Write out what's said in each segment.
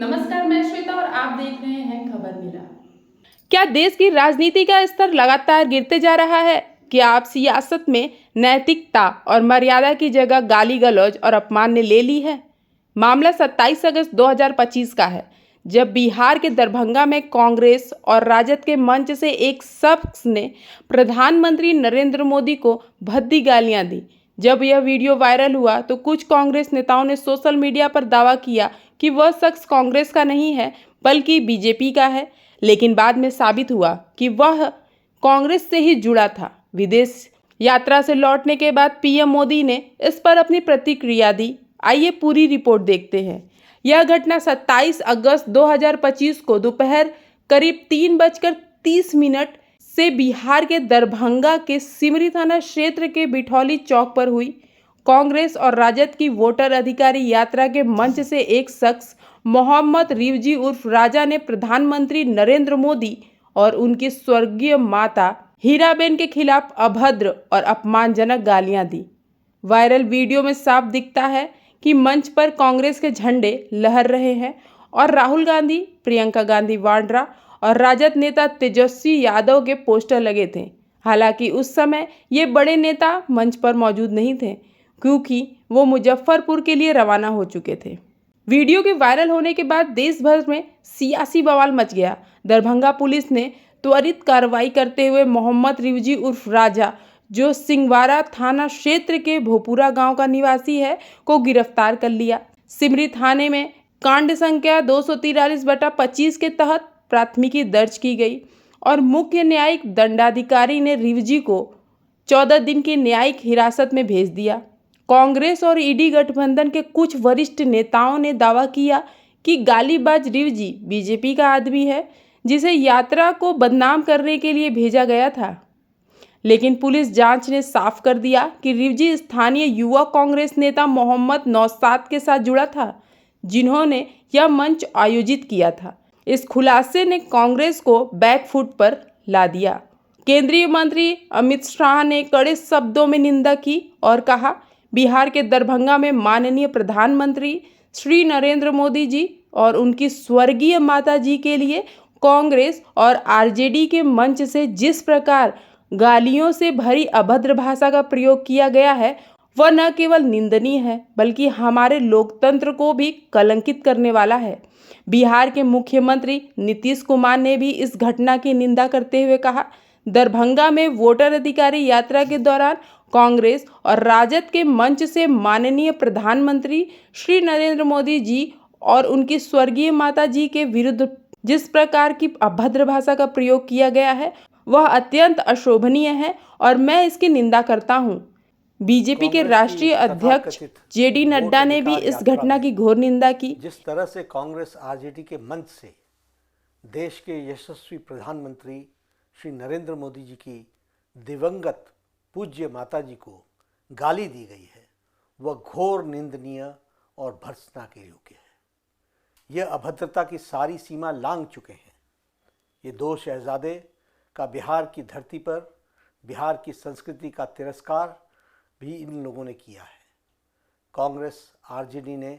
नमस्कार, मैं श्वेता और आप देख रहे हैं खबर मिला। क्या देश की राजनीति का स्तर लगातार गिरते जा रहा है? क्या आप सियासत में नैतिकता और मर्यादा की जगह गाली गलौज और अपमान ने ले ली है? मामला 27 अगस्त 2025 का है, जब बिहार के दरभंगा में कांग्रेस और राजद के मंच से एक शख्स ने प्रधानमंत्री नरेंद्र मोदी को भद्दी गालियां दी। जब यह वीडियो वायरल हुआ तो कुछ कांग्रेस नेताओं ने सोशल मीडिया पर दावा किया कि वह शख्स कांग्रेस का नहीं है बल्कि बीजेपी का है, लेकिन बाद में साबित हुआ कि वह कांग्रेस से ही जुड़ा था। विदेश यात्रा से लौटने के बाद पीएम मोदी ने इस पर अपनी प्रतिक्रिया दी। आइए पूरी रिपोर्ट देखते हैं। यह घटना 27 अगस्त 2025 को दोपहर करीब 3:30 से बिहार के दरभंगा के सिमरी थाना क्षेत्र के बिठौली चौक पर हुई। कांग्रेस और राजद की वोटर अधिकारी यात्रा के मंच से एक शख्स मोहम्मद रिवजी उर्फ राजा ने प्रधानमंत्री नरेंद्र मोदी और उनकी स्वर्गीय माता हीराबेन के खिलाफ अभद्र और अपमानजनक गालियां दी। वायरल वीडियो में साफ दिखता है कि मंच पर कांग्रेस के झंडे लहर रहे हैं और राहुल गांधी, प्रियंका गांधी वाड्रा और राजद नेता तेजस्वी यादव के पोस्टर लगे थे। हालांकि उस समय ये बड़े नेता मंच पर मौजूद नहीं थे, क्योंकि वो मुजफ्फरपुर के लिए रवाना हो चुके थे। वीडियो के वायरल होने के बाद देश भर में सियासी बवाल मच गया। दरभंगा पुलिस ने त्वरित कार्रवाई करते हुए मोहम्मद रिवजी उर्फ राजा, जो सिंगवारा थाना क्षेत्र के भोपुरा गांव का निवासी है, को गिरफ्तार कर लिया। सिमरी थाने में कांड संख्या 243/25 के तहत प्राथमिकी दर्ज की गई और मुख्य न्यायिक दंडाधिकारी ने रिवजी को 14 दिन की न्यायिक हिरासत में भेज दिया। कांग्रेस और ईडी गठबंधन के कुछ वरिष्ठ नेताओं ने दावा किया कि गालीबाज रिवजी बीजेपी का आदमी है, जिसे यात्रा को बदनाम करने के लिए भेजा गया था। लेकिन पुलिस जांच ने साफ कर दिया कि रिवजी स्थानीय युवा कांग्रेस नेता मोहम्मद नौशाद के साथ जुड़ा था, जिन्होंने यह मंच आयोजित किया था। इस खुलासे ने कांग्रेस को बैकफुट पर ला दिया। केंद्रीय मंत्री अमित शाह ने कड़े शब्दों में निंदा की और कहा, बिहार के दरभंगा में माननीय प्रधानमंत्री श्री नरेंद्र मोदी जी और उनकी स्वर्गीय माता जी के लिए कांग्रेस और आरजेडी के मंच से जिस प्रकार गालियों से भरी अभद्र भाषा का प्रयोग किया गया है, वह न केवल निंदनीय है बल्कि हमारे लोकतंत्र को भी कलंकित करने वाला है। बिहार के मुख्यमंत्री नीतीश कुमार ने भी इस घटना की निंदा करते हुए कहा, दरभंगा में वोटर अधिकारी यात्रा के दौरान कांग्रेस और राजद के मंच से माननीय प्रधानमंत्री श्री नरेंद्र मोदी जी और उनकी स्वर्गीय माता जी के विरुद्ध जिस प्रकार की अभद्र भाषा का प्रयोग किया गया है, वह अत्यंत अशोभनीय है और मैं इसकी निंदा करता हूं। बीजेपी के राष्ट्रीय अध्यक्ष जेडी नड्डा ने भी इस घटना की घोर निंदा की। जिस तरह से कांग्रेस आरजेडी के मंच से देश के यशस्वी प्रधानमंत्री श्री नरेंद्र मोदी जी की दिवंगत पूज्य माता जी को गाली दी गई है, वह घोर निंदनीय और भर्त्सना के योग्य है। यह अभद्रता की सारी सीमा लांघ चुके हैं। ये दो शहजादे का बिहार की धरती पर बिहार की संस्कृति का तिरस्कार भी इन लोगों ने किया है। कांग्रेस आरजेडी ने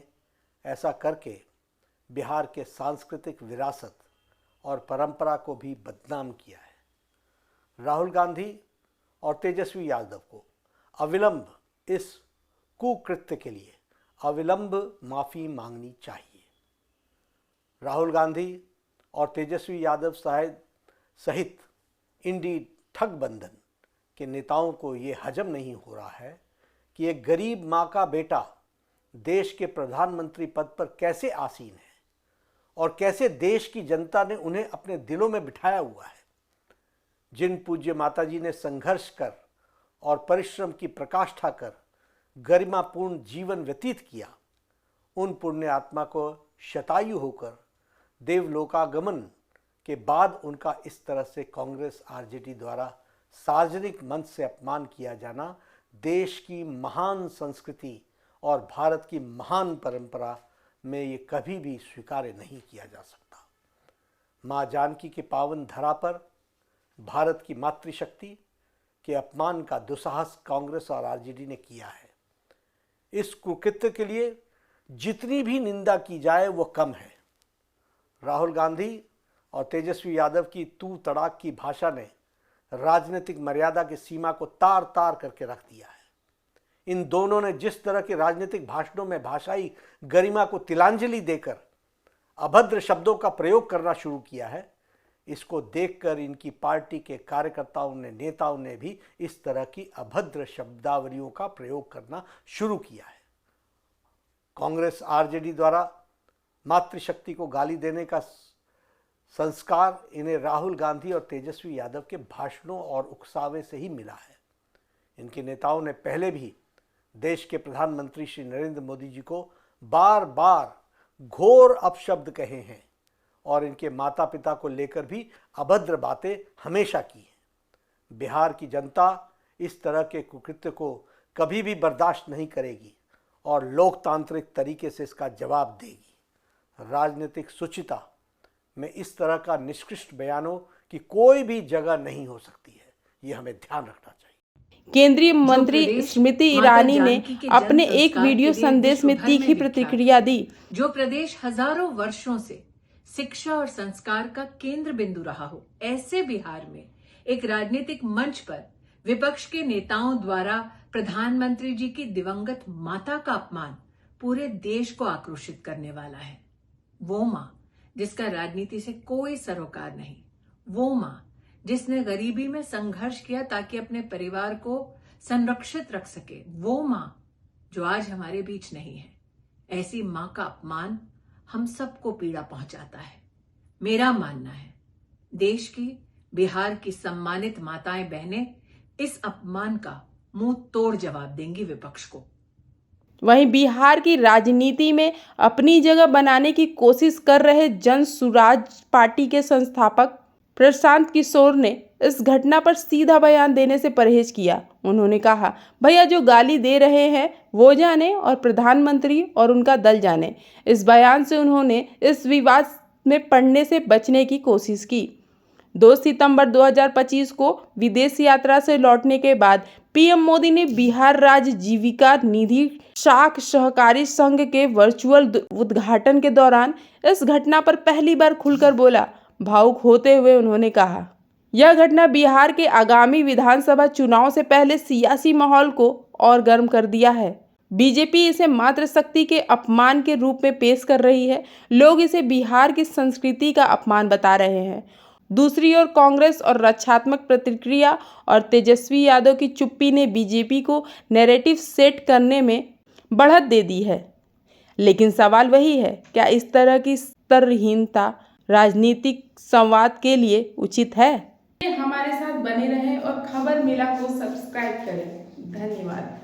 ऐसा करके बिहार के सांस्कृतिक विरासत और परंपरा को भी बदनाम किया है। राहुल गांधी और तेजस्वी यादव को अविलंब इस कुकृत्य के लिए अविलंब माफ़ी मांगनी चाहिए। राहुल गांधी और तेजस्वी यादव सहित इंडी ठगबंधन के नेताओं को ये हजम नहीं हो रहा है कि एक गरीब माँ का बेटा देश के प्रधानमंत्री पद पर कैसे आसीन है और कैसे देश की जनता ने उन्हें अपने दिलों में बिठाया हुआ है। जिन पूज्य माताजी ने संघर्ष कर और परिश्रम की प्रकाष्ठा कर गरिमापूर्ण जीवन व्यतीत किया, उन पुण्य आत्मा को शतायु होकर देवलोकागमन के बाद उनका इस तरह से कांग्रेस आरजेडी द्वारा सार्वजनिक मंच से अपमान किया जाना देश की महान संस्कृति और भारत की महान परंपरा में ये कभी भी स्वीकार्य नहीं किया जा सकता। माँ जानकी के पावन धरा पर भारत की मातृशक्ति के अपमान का दुस्साहस कांग्रेस और आरजेडी ने किया है। इस कुकृत्य के लिए जितनी भी निंदा की जाए वो कम है। राहुल गांधी और तेजस्वी यादव की तू तड़ाक की भाषा ने राजनीतिक मर्यादा की सीमा को तार तार करके रख दिया है। इन दोनों ने जिस तरह के राजनीतिक भाषणों में भाषाई गरिमा को तिलांजलि देकर अभद्र शब्दों का प्रयोग करना शुरू किया है, इसको देखकर इनकी पार्टी के कार्यकर्ताओं ने, नेताओं ने भी इस तरह की अभद्र शब्दावलियों का प्रयोग करना शुरू किया है। कांग्रेस आरजेडी द्वारा मातृशक्ति को गाली देने का संस्कार इन्हें राहुल गांधी और तेजस्वी यादव के भाषणों और उकसावे से ही मिला है। इनके नेताओं ने पहले भी देश के प्रधानमंत्री श्री नरेंद्र मोदी जी को बार बार घोर अपशब्द कहे हैं और इनके माता पिता को लेकर भी अभद्र बातें हमेशा की हैं। बिहार की जनता इस तरह के कुकृत्य को कभी भी बर्दाश्त नहीं करेगी और लोकतांत्रिक तरीके से इसका जवाब देगी। राजनीतिक शुचिता में इस तरह का निष्कृष्ट बयानों की कोई भी जगह नहीं हो सकती है, ये हमें ध्यान रखना चाहिए। केंद्रीय मंत्री स्मृति ईरानी ने अपने एक वीडियो संदेश में तीखी प्रतिक्रिया दी। जो प्रदेश हजारों वर्षों से शिक्षा और संस्कार का केंद्र बिंदु रहा हो, ऐसे बिहार में एक राजनीतिक मंच पर विपक्ष के नेताओं द्वारा प्रधानमंत्री जी की दिवंगत माता का अपमान पूरे देश को आक्रोशित करने वाला है। वो मां जिसका राजनीति से कोई सरोकार नहीं, वो मां जिसने गरीबी में संघर्ष किया ताकि अपने परिवार को संरक्षित रख सके, वो मां जो आज हमारे बीच नहीं है, ऐसी मां का अपमान हम सबको पीड़ा पहुंचाता है। मेरा मानना है देश की, बिहार की सम्मानित माताएं बहनें इस अपमान का मुंह तोड़ जवाब देंगी विपक्ष को। वहीं बिहार की राजनीति में अपनी जगह बनाने की कोशिश कर रहे जन सुराज पार्टी के संस्थापक प्रशांत किशोर ने इस घटना पर सीधा बयान देने से परहेज किया। उन्होंने कहा, भैया जो गाली दे रहे हैं वो जाने और प्रधानमंत्री और उनका दल जाने। इस बयान से उन्होंने इस विवाद में पड़ने से बचने की कोशिश की। 2 सितंबर 2025 को विदेश यात्रा से लौटने के बाद पीएम मोदी ने बिहार राज्य जीविका निधि शाख सहकारी संघ के वर्चुअल उद्घाटन के दौरान इस घटना पर पहली बार खुलकर बोला। भावुक होते हुए उन्होंने कहा, यह घटना बिहार के आगामी विधानसभा चुनाव से पहले सियासी माहौल को और गर्म कर दिया है। बीजेपी इसे मातृशक्ति के अपमान के रूप में पेश कर रही है। लोग इसे बिहार की संस्कृति का अपमान बता रहे हैं। दूसरी ओर कांग्रेस और रक्षात्मक प्रतिक्रिया और तेजस्वी यादव की चुप्पी ने बीजेपी को नैरेटिव सेट करने में बढ़त दे दी है। लेकिन सवाल वही है, क्या इस तरह की स्तरहीनता राजनीतिक संवाद के लिए उचित है? हमारे साथ बने रहें और खबर मिला को सब्सक्राइब करें। धन्यवाद।